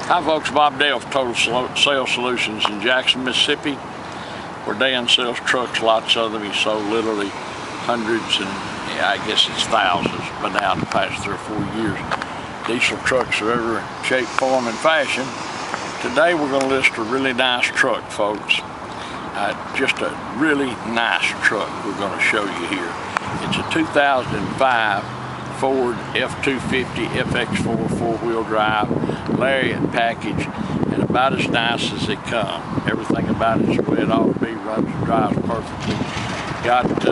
Hi folks, Bob Dale of Total Sales Solutions in Jackson, Mississippi, where Dan sells trucks, lots of them. He sold literally hundreds and I guess it's thousands by now in the past 3 or 4 years. Diesel trucks of every shape, form, and fashion. Today we're going to list a really nice truck, folks. Just a really nice truck we're going to show you here. It's a 2005 Ford F250 FX4 4-wheel drive Lariat package, and about as nice as they come. Everything about it is the way it ought to be, runs and drives perfectly. Got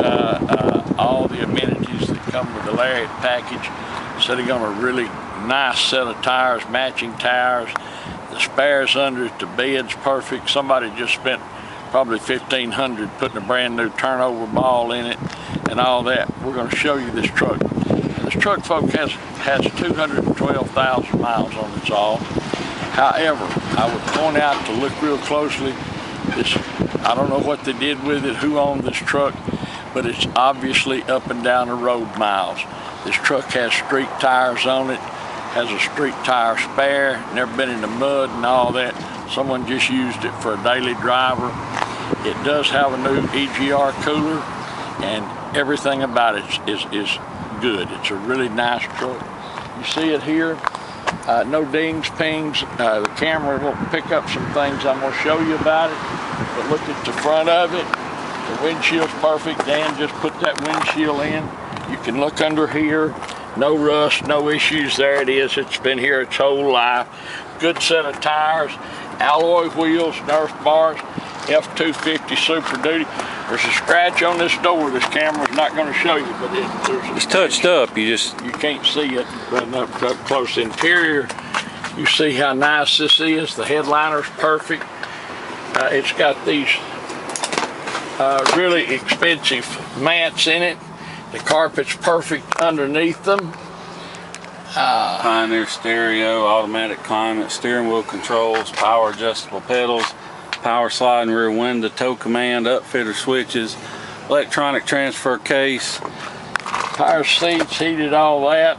all the amenities that come with the Lariat package, sitting on a really nice set of tires, matching tires. The spares under it, the bed's perfect. Somebody just spent probably $1,500 putting a brand new turnover ball in it and all that. We're going to show you this truck. This truck, folks, has 212,000 miles on its all. However, I would point out to look real closely. I don't know what they did with it, who owned this truck, but it's obviously up and down the road miles. This truck has street tires on it, has a street tire spare, never been in the mud and all that. Someone just used it for a daily driver. It does have a new Egr Cooler, and everything about it is good. It's a really nice truck. You see it here, no dings, pings. The camera will pick up some things I'm going to show you about it, but look at the front of it. The windshield's perfect. Dan just put that windshield in. You can look under here. No rust, no issues. There it is. It's been here its whole life. Good set of tires, alloy wheels, Nerf bars, F250 Super Duty. There's a scratch on this door. This camera's not going to show you, but it's touched up. You can't see it up close. Interior, you see how nice this is. The headliner's perfect. It's got these really expensive mats in it. The carpet's perfect underneath them. Pioneer stereo, automatic climate, steering wheel controls, power adjustable pedals, power sliding rear window, tow command, upfitter switches, electronic transfer case, power seats, heated, all that.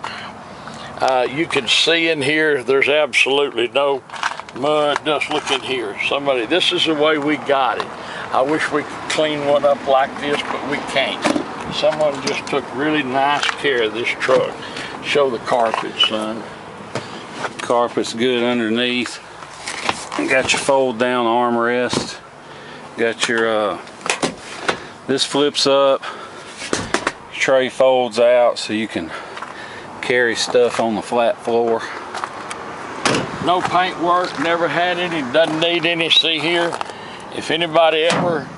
You can see in here there's absolutely no mud, dust. Look in here. This is the way we got it. I wish we could clean one up like this, but we can't. Someone just took really nice care of this truck. Show the carpet, son. Carpet's good underneath. Got your fold down armrest. Got your, this flips up. Tray folds out so you can carry stuff on the flat floor. No paint work, never had any, doesn't need any. See here, if anybody ever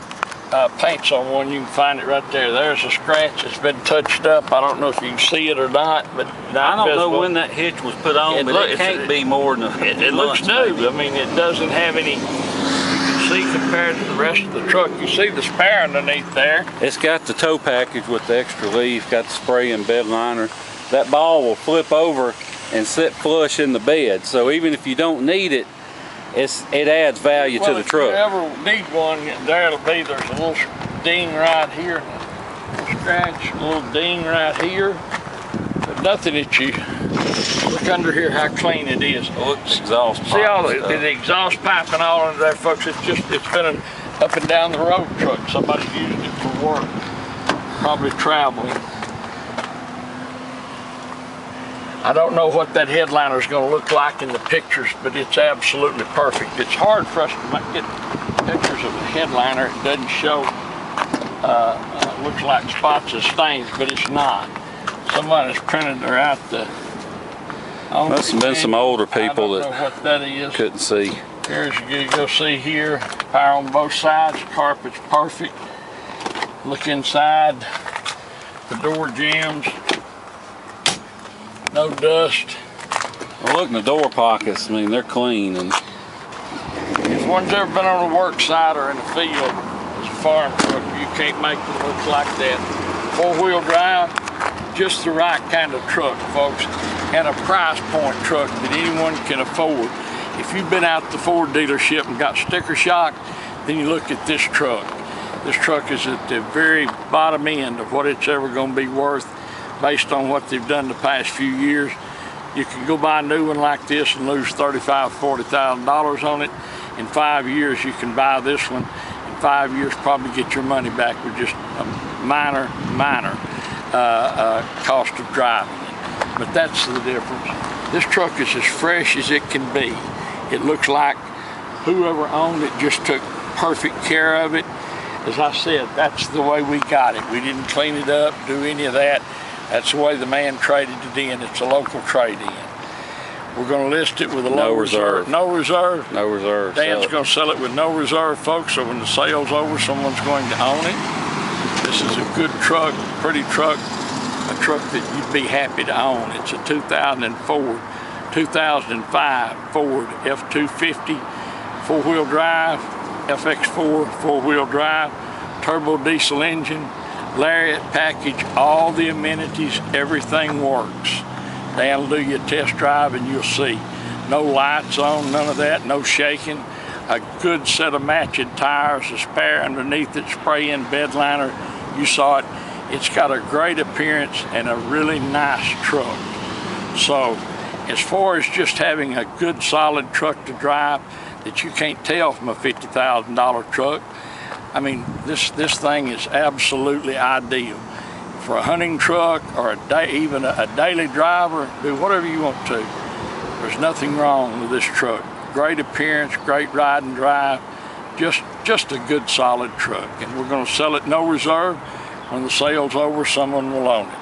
paints on one, you can find it right there. There's a scratch. It's been touched up. I don't know if you can see it or not, but I don't know when that hitch was put on, but it can't be more than it looks new. Maybe. I mean, it doesn't have any. You can see compared to the rest of the truck. You see the spare underneath there. It's got the tow package with the extra leaf. Got the spray and bed liner. That ball will flip over and sit flush in the bed. So even if you don't need it, it adds value to the truck. If you ever need one, there's a little ding right here, a little scratch, a little ding right here, but nothing that you look under here how clean it is. Look, exhaust pipe. See all the exhaust pipe and all under there, folks. It's been an up and down the road truck. Somebody used it for work, probably traveling. I don't know what that headliner is going to look like in the pictures, but it's absolutely perfect. It's hard for us to get pictures of the headliner. It doesn't show, looks like spots of stains, but it's not. Somebody's printed her out the... Must have been some older people that what that is. Couldn't see. Here's you go see here, power on both sides, carpet's perfect. Look inside, the door jambs. No dust. Well, look in the door pockets. I mean, they're clean. And if one's ever been on a work site or in a field, it's a farm truck, you can't make it look like that. 4-wheel drive, just the right kind of truck, folks, and a price point truck that anyone can afford. If you've been out to the Ford dealership and got sticker shock, then you look at this truck. This truck is at the very bottom end of what it's ever going to be worth, based on what they've done the past few years. You can go buy a new one like this and lose $35,000, $40,000 on it. In 5 years, you can buy this one. In 5 years, probably get your money back with just a minor cost of driving it. But that's the difference. This truck is as fresh as it can be. It looks like whoever owned it just took perfect care of it. As I said, that's the way we got it. We didn't clean it up, do any of that. That's the way the man traded it in. It's a local trade-in. We're going to list it with a low reserve. No reserve? No reserve. Dan's going to sell it with no reserve, folks, so when the sale's over, someone's going to own it. This is a good truck, pretty truck, a truck that you'd be happy to own. It's a 2005 Ford F250 four-wheel drive, FX4 four-wheel drive, turbo diesel engine, Lariat package, all the amenities, everything works. Dan will do you a test drive and you'll see. No lights on, none of that, no shaking. A good set of matching tires, a spare underneath it, spray-in bed liner. You saw it. It's got a great appearance and a really nice truck. So as far as just having a good solid truck to drive that you can't tell from a $50,000 truck, I mean, this thing is absolutely ideal. For a hunting truck or even a daily driver, do whatever you want to. There's nothing wrong with this truck. Great appearance, great ride and drive, just a good solid truck. And we're going to sell it no reserve. When the sale's over, someone will own it.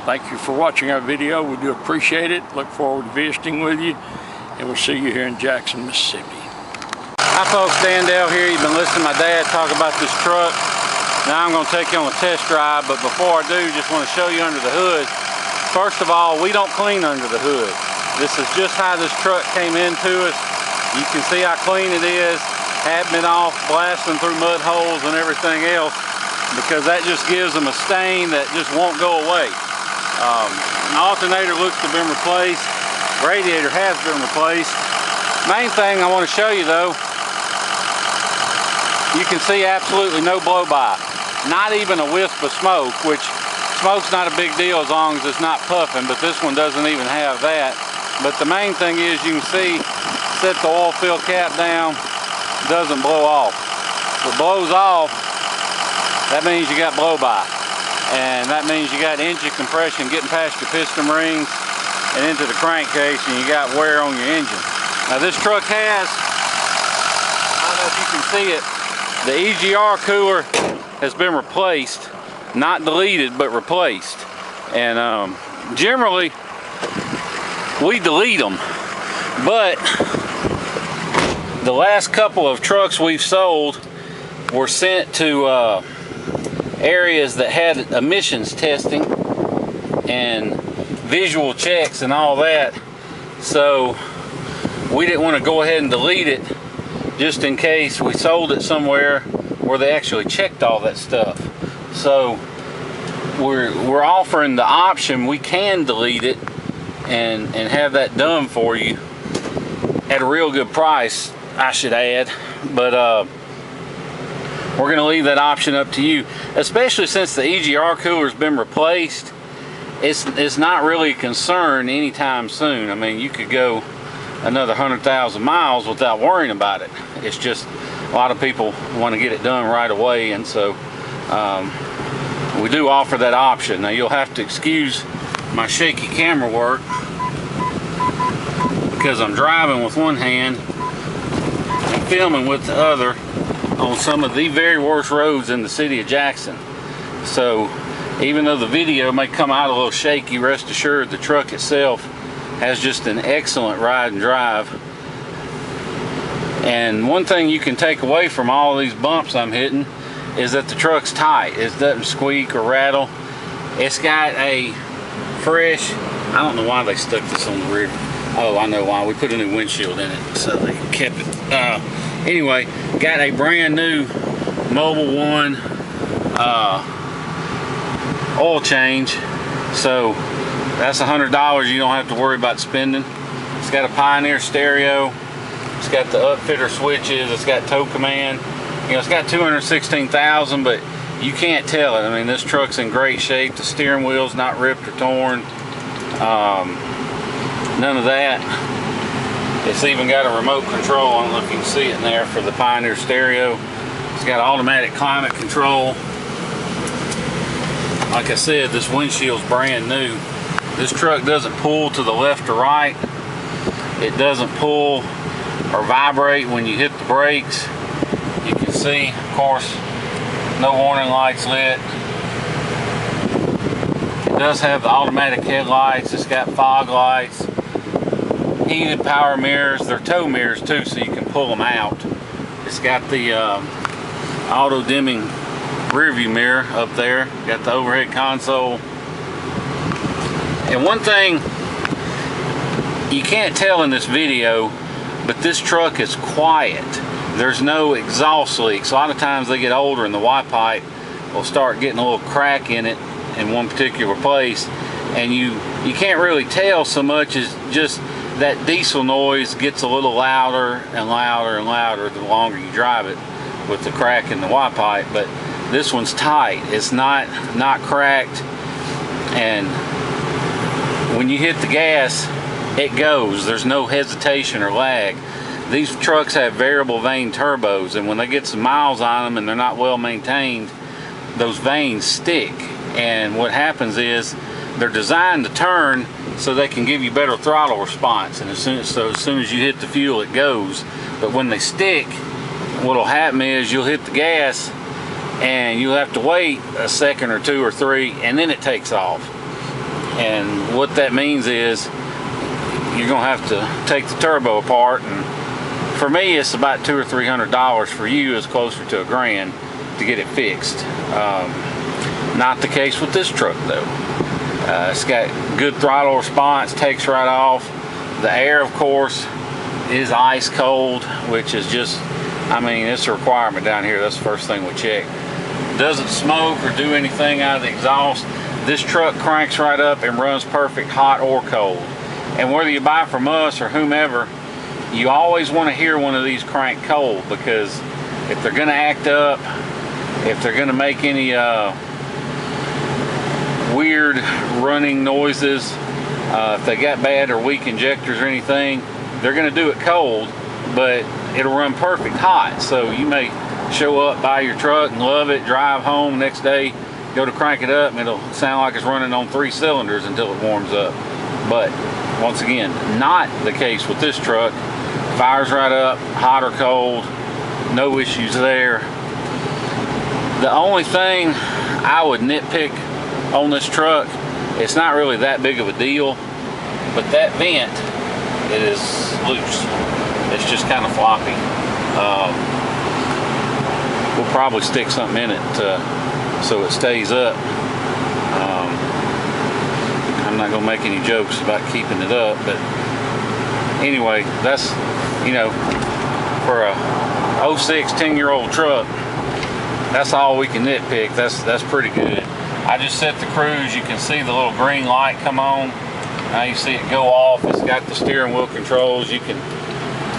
Thank you for watching our video. We do appreciate it. Look forward to visiting with you. And we'll see you here in Jackson, Mississippi. Hi folks, Dan Dale here. You've been listening to my dad talk about this truck. Now I'm going to take you on a test drive, but before I do, just want to show you under the hood. First of all, we don't clean under the hood. This is just how this truck came into us. You can see how clean it is. Hadn't been off blasting through mud holes and everything else, because that just gives them a stain that just won't go away. The alternator looks to have been replaced. Radiator has been replaced. Main thing I want to show you though, you can see absolutely no blow-by. Not even a wisp of smoke, which smoke's not a big deal as long as it's not puffing, but this one doesn't even have that. But the main thing is you can see, set the oil fill cap down, doesn't blow off. If it blows off, that means you got blow-by. And that means you got engine compression getting past your piston rings and into the crankcase, and you got wear on your engine. Now this truck has, I don't know if you can see it, the Egr cooler has been replaced, not deleted, but replaced. And generally, we delete them. But the last couple of trucks we've sold were sent to areas that had emissions testing and visual checks and all that. So we didn't want to go ahead and delete it, just in case we sold it somewhere where they actually checked all that stuff. So we're offering the option, we can delete it and have that done for you at a real good price, I should add. But we're going to leave that option up to you, especially since the Egr cooler has been replaced. It's not really a concern anytime soon. I mean, you could go another 100,000 miles without worrying about it. It's just a lot of people want to get it done right away, and so we do offer that option. Now you'll have to excuse my shaky camera work because I'm driving with one hand and filming with the other on some of the very worst roads in the city of Jackson. So even though the video may come out a little shaky, rest assured the truck itself has just an excellent ride and drive. And one thing you can take away from all these bumps I'm hitting is that the truck's tight. It doesn't squeak or rattle. It's got a fresh, I don't know why they stuck this on the rear. Oh, I know why. We put a new windshield in it, so they kept it. Anyway, got a brand new Mobil 1 oil change. So that's $100 you don't have to worry about spending. It's got a Pioneer stereo. It's got the upfitter switches. It's got tow command. You know, it's got 216,000, but you can't tell it. I mean, this truck's in great shape. The steering wheel's not ripped or torn. None of that. It's even got a remote control. I don't know if you can see it in there for the Pioneer stereo. It's got automatic climate control. Like I said, this windshield's brand new. This truck doesn't pull to the left or right. It doesn't pull or vibrate when you hit the brakes. You can see, of course, no warning lights lit. It does have the automatic headlights. It's got fog lights, heated power mirrors. They're tow mirrors too, so you can pull them out. It's got the auto dimming rear view mirror up there. Got the overhead console. And one thing you can't tell in this video, but this truck is quiet. There's no exhaust leaks. A lot of times they get older and the Y pipe will start getting a little crack in it in one particular place, and you can't really tell so much as just that diesel noise gets a little louder and louder and louder the longer you drive it with the crack in the Y pipe. But this one's tight. It's not cracked, and when you hit the gas, it goes. There's no hesitation or lag. These trucks have variable vane turbos, and when they get some miles on them and they're not well maintained, those vanes stick. And what happens is they're designed to turn so they can give you better throttle response, and as soon as you hit the fuel, it goes. But when they stick, what'll happen is you'll hit the gas and you'll have to wait a second or two or three, and then it takes off. And what that means is you're gonna have to take the turbo apart, and for me it's about $200 or $300. For you it's closer to $1,000 to get it fixed. Not the case with this truck though. It's got good throttle response, takes right off. The air, of course, is ice cold, which is just, I mean, it's a requirement down here. That's the first thing we check. Doesn't smoke or do anything out of the exhaust. This truck cranks right up and runs perfect hot or cold. And whether you buy from us or whomever, you always want to hear one of these crank cold, because if they're going to act up, if they're going to make any weird running noises, if they got bad or weak injectors or anything, they're going to do it cold, but it'll run perfect hot. So you may show up, buy your truck and love it, drive home next day, go to crank it up, and it'll sound like it's running on 3 cylinders until it warms up. But once again, not the case with this truck. Fires right up, hot or cold, no issues there. The only thing I would nitpick on this truck, it's not really that big of a deal, but that vent, it is loose. It's just kind of floppy. We'll probably stick something in it so it stays up. I'm not gonna make any jokes about keeping it up, but anyway, that's, you know, for a 06 10-year-old truck, that's all we can nitpick. That's pretty good. I just set the cruise. You can see the little green light come on. Now you see it go off. It's got the steering wheel controls. You can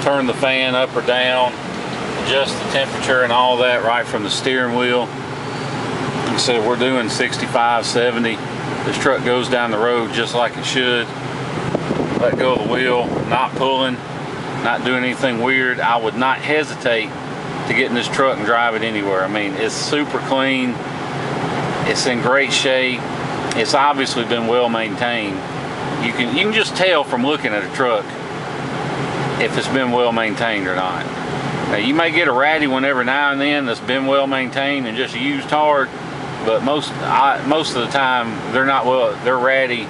turn the fan up or down, adjust the temperature and all that right from the steering wheel. You see we're doing 65, 70. This truck goes down the road just like it should. Let go of the wheel, not pulling, not doing anything weird. I would not hesitate to get in this truck and drive it anywhere. I mean, it's super clean. It's in great shape. It's obviously been well maintained. You can just tell from looking at a truck if it's been well maintained or not. Now, you may get a ratty one every now and then that's been well maintained and just used hard, but most of the time they're not well. They're ratty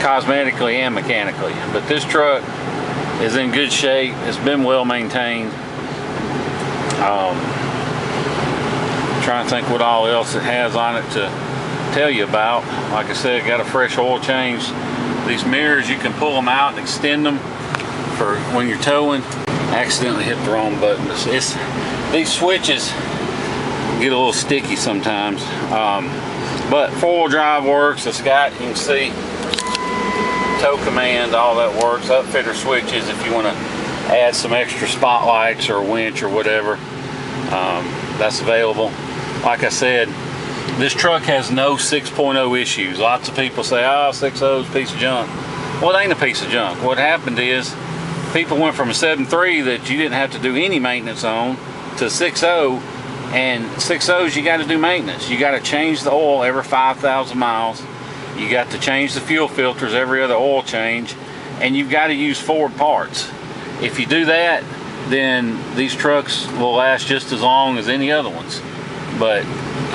cosmetically and mechanically. But this truck is in good shape. It's been well maintained. Trying to think what all else it has on it to tell you about. Like I said, got a fresh oil change. These mirrors, you can pull them out and extend them for when you're towing. Accidentally hit the wrong button. These switches get a little sticky sometimes, but 4-wheel drive works. It's got, you can see, tow command, all that works. Upfitter switches if you want to add some extra spotlights or a winch or whatever, that's available. Like I said, this truck has no 6.0 issues. Lots of people say, oh, 6.0 is a piece of junk. Well, it ain't a piece of junk. What happened is people went from a 7.3 that you didn't have to do any maintenance on to 6.0, and 6.0s you got to do maintenance. You got to change the oil every 5,000 miles. You got to change the fuel filters every other oil change, and you've got to use Ford parts. If you do that, then these trucks will last just as long as any other ones. But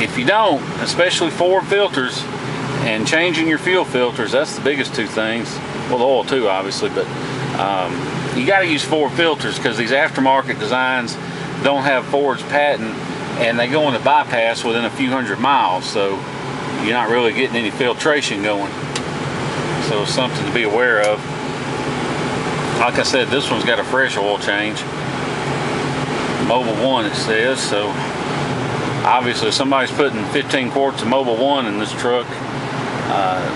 if you don't, especially Ford filters and changing your fuel filters, that's the biggest two things. Well, the oil too, obviously, but you got to use Ford filters because these aftermarket designs don't have Ford's patent, and they go into bypass within a few hundred miles, so you're not really getting any filtration going. So it's something to be aware of. Like I said, this one's got a fresh oil change. Mobil 1 it says, so obviously somebody's putting 15 quarts of Mobil 1 in this truck.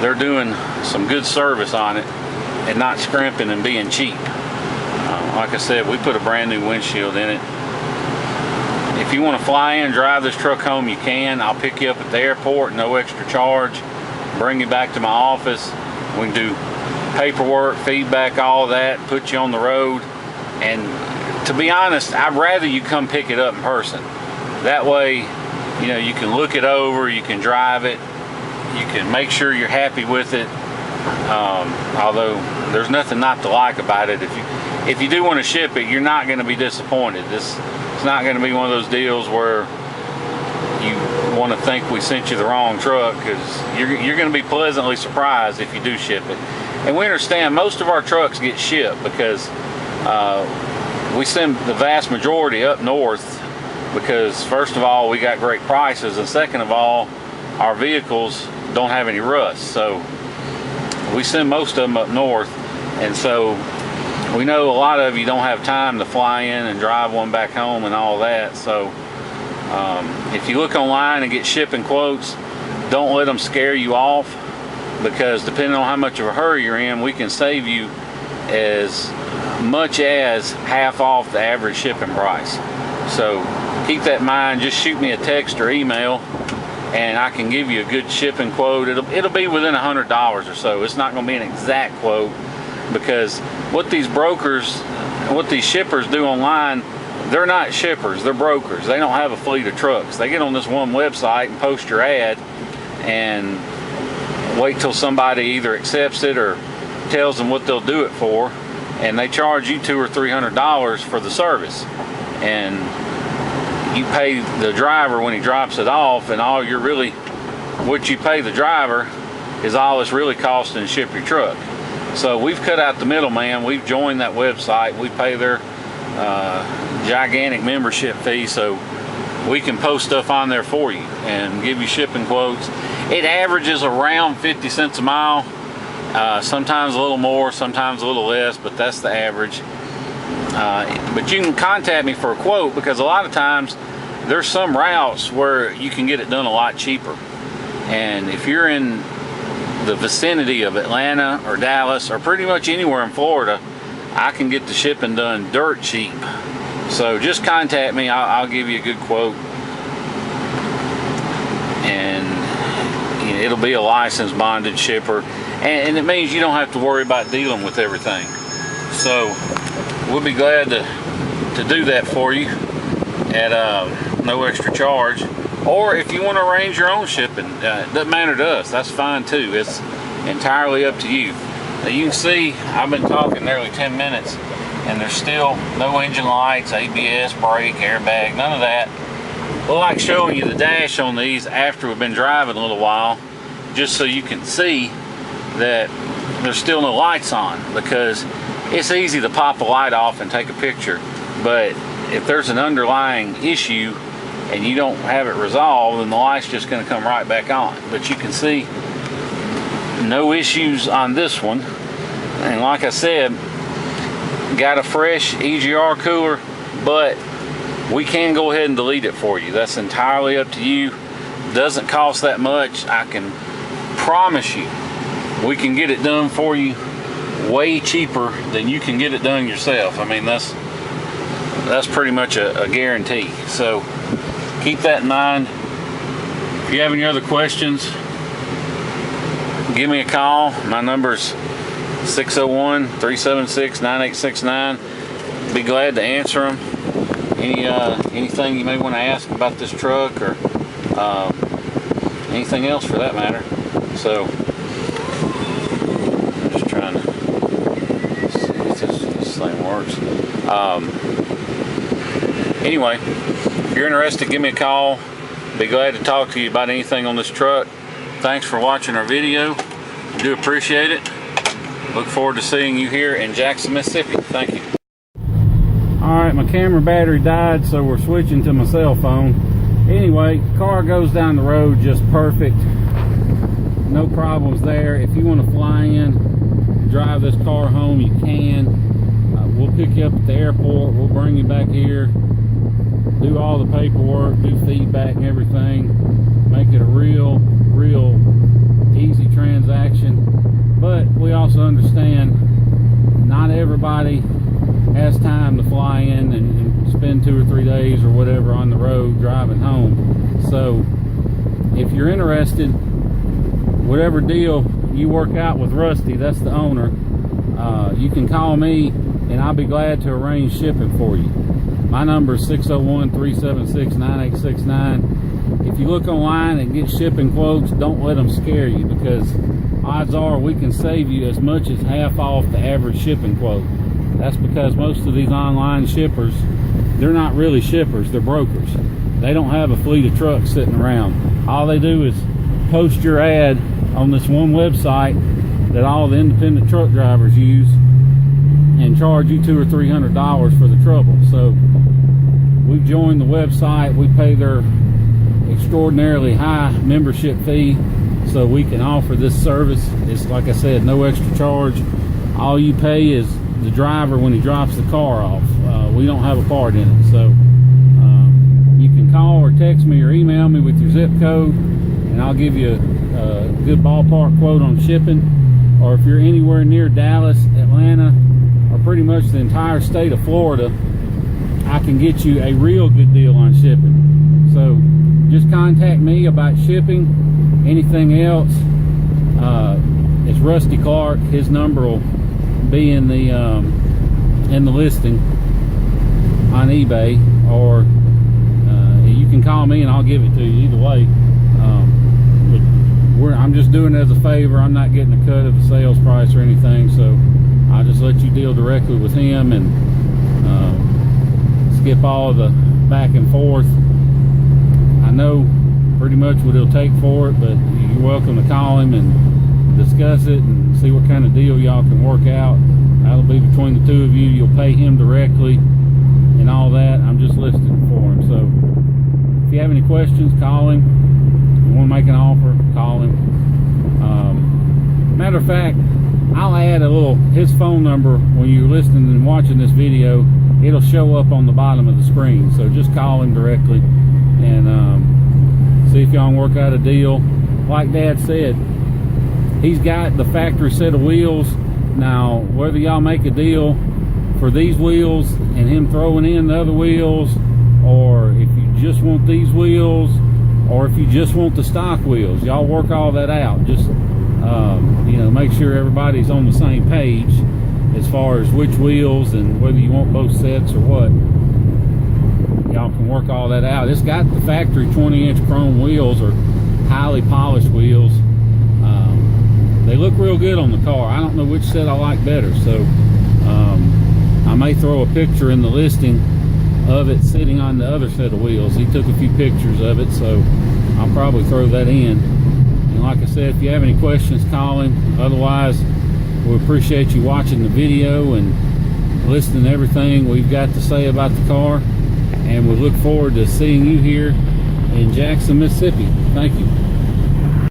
They're doing some good service on it and not scrimping and being cheap. Like I said, we put a brand new windshield in it. If you want to fly in and drive this truck home, you can. I'll pick you up at the airport, no extra charge, bring you back to my office. We can do paperwork, feedback, all of that, put you on the road. And to be honest, I'd rather you come pick it up in person. That way, you know, you can look it over, you can drive it, you can make sure you're happy with it. Although there's nothing not to like about it. If you do want to ship it, you're not going to be disappointed. It's not going to be one of those deals where you want to think we sent you the wrong truck, because you're going to be pleasantly surprised if you do ship it. And we understand most of our trucks get shipped because we send the vast majority up north because, first of all, we got great prices, and second of all, our vehicles don't have any rust. So we send most of them up north, and so we know a lot of you don't have time to fly in and drive one back home and all that. So if you look online and get shipping quotes, don't let them scare you off, because depending on how much of a hurry you're in, we can save you as much as half off the average shipping price. So keep that in mind. Just shoot me a text or email and I can give you a good shipping quote. It'll be within $100 or so. It's not going to be an exact quote, because what these brokers, what these shippers do online, they're not shippers, they're brokers. They don't have a fleet of trucks. They get on this one website and post your ad and wait till somebody either accepts it or tells them what they'll do it for, and they charge you $200 or $300 for the service, and you pay the driver when he drops it off, and all you're really, what you pay the driver is all it's really costing to ship your truck. So we've cut out the middleman. We've joined that website. We pay their gigantic membership fee, so we can post stuff on there for you and give you shipping quotes. It averages around 50 cents a mile, sometimes a little more, sometimes a little less, but that's the average. But you can contact me for a quote, because a lot of times there's some routes where you can get it done a lot cheaper. And if you're in the vicinity of Atlanta or Dallas or pretty much anywhere in Florida, I can get the shipping done dirt cheap. So just contact me. I'll give you a good quote, and you know, it'll be a licensed bonded shipper, and it means you don't have to worry about dealing with everything. So we'll be glad to do that for you at no extra charge. Or if you want to arrange your own shipping, it doesn't matter to us. That's fine too. It's entirely up to you. Now you can see I've been talking nearly 10 minutes and there's still no engine lights, ABS, brake, airbag, none of that. We like showing you the dash on these after we've been driving a little while, just so you can see that there's still no lights on, because it's easy to pop a light off and take a picture, but if there's an underlying issue and you don't have it resolved, then the light's just going to come right back on. But you can see no issues on this one, and like I said, got a fresh Egr cooler, but we can go ahead and delete it for you. That's entirely up to you. Doesn't cost that much. I can promise you we can get it done for you way cheaper than you can get it done yourself. I mean, that's pretty much a guarantee. So keep that in mind. If you have any other questions, give me a call. My number's 601-376-9869. Be glad to answer them. Anything you may want to ask about this truck, or anything else for that matter. So I'm just trying to see if this thing works. Anyway, if you're interested, give me a call. Be glad to talk to you about anything on this truck. Thanks for watching our video. I do appreciate it. Look forward to seeing you here in Jackson, Mississippi. Thank you. Alright, my camera battery died, so we're switching to my cell phone. Anyway, car goes down the road just perfect. No problems there. If you want to fly in, drive this car home, you can. We'll pick you up at the airport. We'll bring you back here, do all the paperwork, do feedback and everything. Make it a real easy transaction. But we also understand not everybody has time to fly in and spend 2 or 3 days or whatever on the road driving home. So if you're interested, whatever deal you work out with Rusty, that's the owner, you can call me and I'll be glad to arrange shipping for you. My number is 601-376-9869. If you look online and get shipping quotes, don't let them scare you, because odds are we can save you as much as half off the average shipping quote. That's because most of these online shippers, they're not really shippers, they're brokers. They don't have a fleet of trucks sitting around. All they do is post your ad on this one website that all the independent truck drivers use and charge you $200 or $300 for the trouble. So we've joined the website, we pay their extraordinarily high membership fee so we can offer this service. It's, like I said, no extra charge. All you pay is the driver when he drops the car off. We don't have a part in it. So you can call or text me or email me with your zip code, and I'll give you a good ballpark quote on shipping. Or if you're anywhere near Dallas, Atlanta, or pretty much the entire state of Florida, I can get you a real good deal on shipping. So just contact me about shipping. Anything else, it's Rusty Clark. His number will be in the listing on eBay, or you can call me and I'll give it to you. Either way, I'm just doing it as a favor. I'm not getting a cut of the sales price or anything, so I'll just let you deal directly with him and skip all the back and forth. I know pretty much what he'll take for it, but you're welcome to call him and discuss it and see what kind of deal y'all can work out. That'll be between the two of you. You'll pay him directly and all that. I'm just listing for him. So if you have any questions, call him. If you want to make an offer, call him. Matter of fact, I'll add his phone number when you're listening and watching this video. It'll show up on the bottom of the screen. So just call him directly and see if y'all can work out a deal. Like Dad said, he's got the factory set of wheels. Now, whether y'all make a deal for these wheels and him throwing in the other wheels, or if you just want these wheels, or if you just want the stock wheels, y'all work all that out. Just make sure everybody's on the same page as far as which wheels and whether you want both sets or what. Y'all can work all that out. It's got the factory 20-inch chrome wheels, or highly polished wheels. They look real good on the car. I don't know which set I like better, so I may throw a picture in the listing of it sitting on the other set of wheels. He took a few pictures of it, so I'll probably throw that in. And like I said, if you have any questions, call him. Otherwise, we appreciate you watching the video and listening to everything we've got to say about the car. And we look forward to seeing you here in Jackson, Mississippi. Thank you.